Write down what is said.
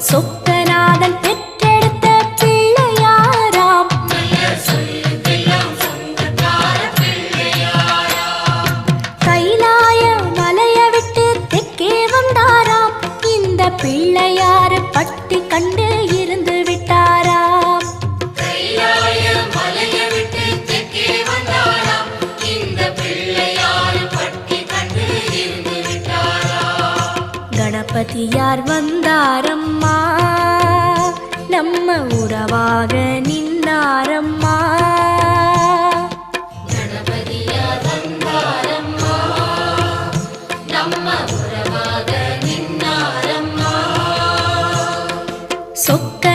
சொக்கநாதன் பெற்றெடுத்த பிள்ளையாராம். கைலாய மலைய விட்டு தெற்கே வந்தாராம். இந்த பிள்ளையாரு பட்டி கண்டு இருந்து விட்டாராம். கணபதியார் வந்தாரம்மா, நம்ம உறவாக நின்னாரம்மா. கணபதியார் வந்தாரம்மா, நம்ம உறவாக நின்னாரம்மா. சொக்க